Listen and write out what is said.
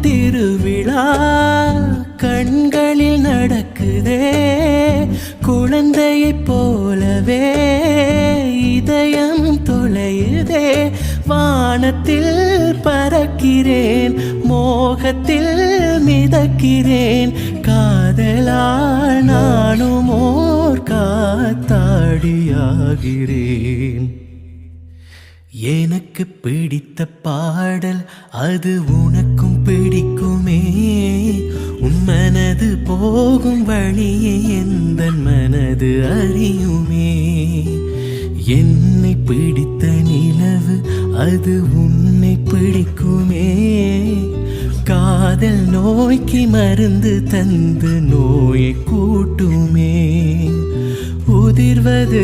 திருவிழா கண்களில் நடக்குதே, குழந்தையைப் போலவே இதயம் தொலையுதே. வானத்தில் பறக்கிறேன், மோகத்தில் மிதக்கிறேன், காதலால் நானும் ஓர் காத்தாடியாகிறேன். எனக்கு பிடித்த பாடல் அது உனக்கும் பிடிக்குமே, உன் மனது போகும் வழியை எந்தன் மனது அறியுமே. என்னை பிடித்த நிலவு அது உன்னை பிடிக்குமே, காதல் நோய்க்கு மருந்து தந்து நோயை கூட்டுமே. உதிர்வது